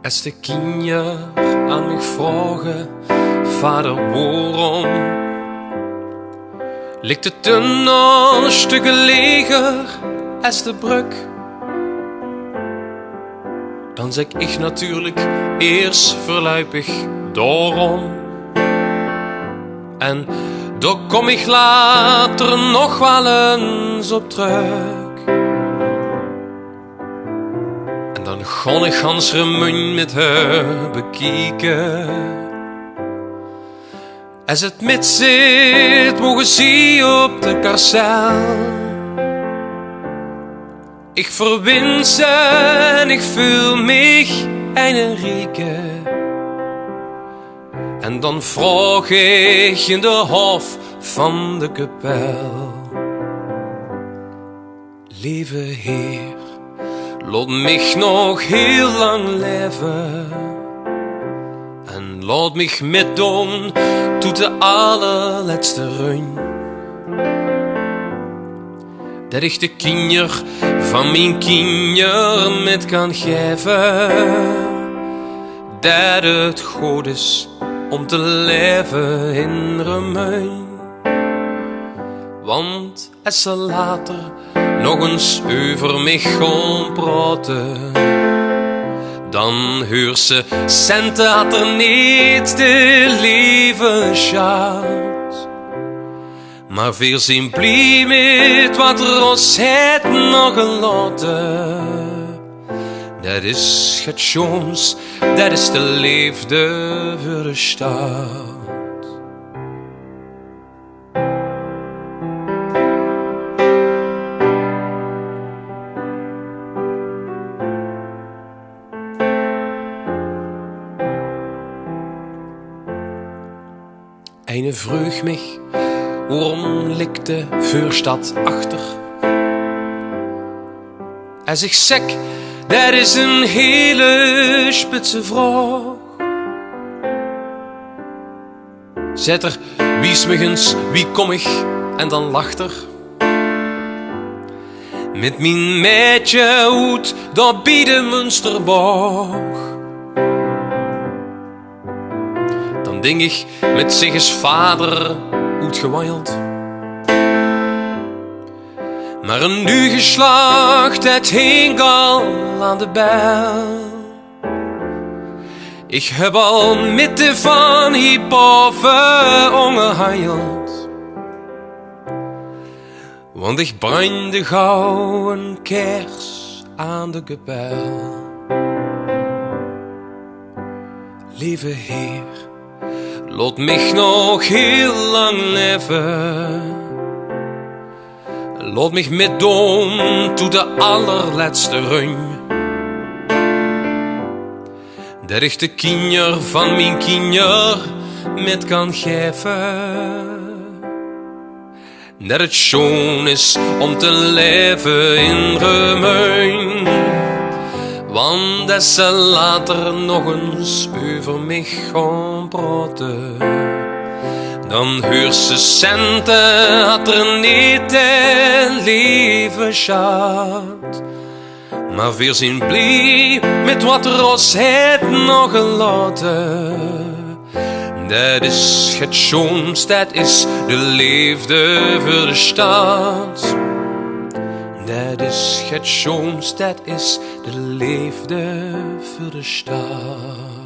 Als de kinderen aan mij vragen, vader, waarom? Ligt het een stuk leger als de brug? Dan zeg ik natuurlijk eerst verluipig daarom. En daar kom ik later nog wel eens op terug. En dan gon ik gans remun met haar bekijken. Als het met zit, mogen zie op de karcel. Ik verwin ze en ik voel mich een rieke. En dan vraag ik in de hof van de kapel: lieve Heer, laat mich nog heel lang leven. En laat mich meedoen tot de allerlaatste run. Dat ik de kinder van mijn kinder met kan geven. Dat het goed is om te leven in remuin. Want als ze later nog eens over mij gaan praten, dan hoor ze centen had er niet de leven schat. Maar veel zijn blij met wat Ros het nog gelaten. Dat is het schoons, dat is de liefde voor de stad. Eine vroeg mich, waarom ligt de vuurstad achter? Als ik zeg, dat is een hele spitse vraag. Zet er, wie is me eens, wie kom ik? En dan lacht er. Met mijn meidje uit, daar bij de Münsterboog. Dan denk ik, met zich is vader uitgewaild. Maar een nu geslacht, het hing al aan de bel. Ik heb al midden van hierboven ongeheild. Want ik brandde gauw een kers aan de kapel. Lieve Heer, laat mich nog heel lang leven. Laat mich meedoen tot de allerlaatste run. Dat ik de kinder van mijn kinder met kan geven. Dat het schoon is om te leven in remuin. Want als ze later nog eens over mij gaan praten, dan hoor ze centen had er niet een leven schat. Maar weer zijn blij met wat Ros het nog gelaten. Dat is het schoons, dat is de liefde voor de stad. Dat is het schoons, dat is de liefde voor de stad.